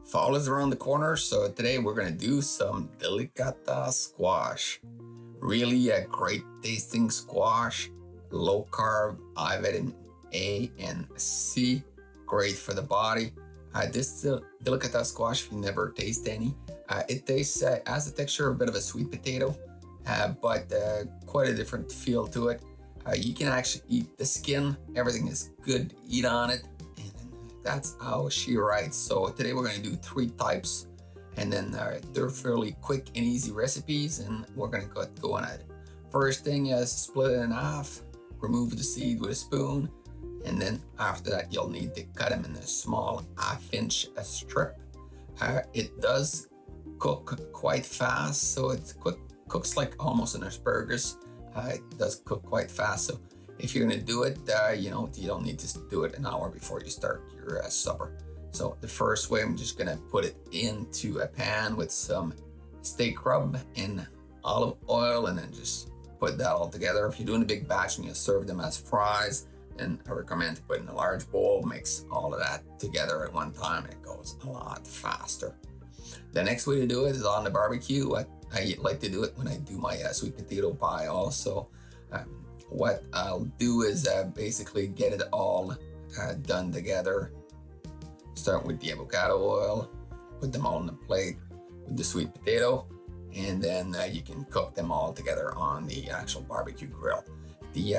Fall is around the corner, so today we're gonna do some Delicata squash. Really a great tasting squash, low carb, high vitamin A and C, great for the body. This Delicata squash, if you never taste any, it tastes has the texture of a bit of a sweet potato, but quite a different feel to it. You can actually eat the skin, everything is good to eat on it. That's how she writes. So today we're going to do 3 types, and then they're fairly quick and easy recipes, and we're going to get going at it. First thing is split it in half, remove the seed with a spoon, and then after that you'll need to cut them in a small 1/2 inch strip. It does cook quite fast, so it cooks like almost an asparagus. It does cook quite fast, so if you're gonna do it, you don't need to do it an hour before you start your supper. So the first way, I'm just gonna put it into a pan with some steak rub and olive oil, and then just put that all together. If you're doing a big batch and you serve them as fries, then I recommend to put in a large bowl, mix all of that together at one time, and it goes a lot faster. The next way to do it is on the barbecue. I like to do it when I do my sweet potato pie also. What I'll do is basically get it all done together. Start with the avocado oil, put them all on the plate with the sweet potato, and then you can cook them all together on the actual barbecue grill. The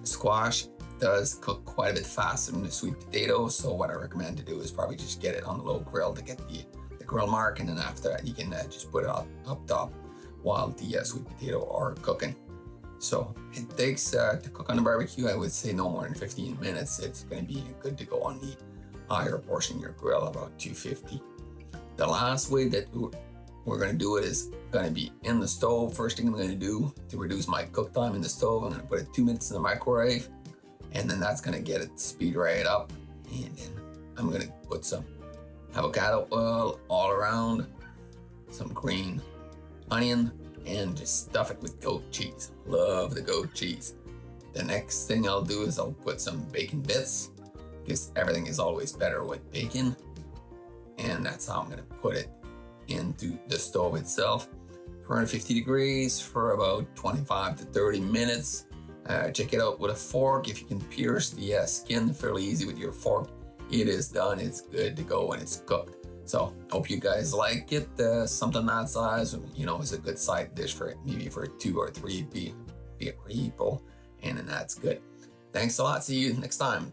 squash does cook quite a bit faster than the sweet potato, so what I recommend to do is probably just get it on the low grill to get the grill mark, and then after that you can just put it up top while the sweet potato are cooking. So it takes to cook on the barbecue, I would say no more than 15 minutes. It's going to be good to go on the higher portion of your grill, about 250. The last way that we're going to do it is going to be in the stove. First thing I'm going to do to reduce my cook time in the stove, I'm going to put it 2 minutes in the microwave, and then that's going to get it speed right up. And then I'm going to put some avocado oil all around, some green onion, and just stuff it with goat cheese. Love the goat cheese. The next thing I'll do is I'll put some bacon bits, because everything is always better with bacon. And that's how I'm gonna put it into the stove itself. 450 degrees for about 25 to 30 minutes. Check it out with a fork. If you can pierce the skin fairly easy with your fork, it is done. It's good to go when it's cooked. So hope you guys like it. Something that size, is a good side dish for maybe for 2 or 3 people, and then that's good. Thanks a lot. See you next time.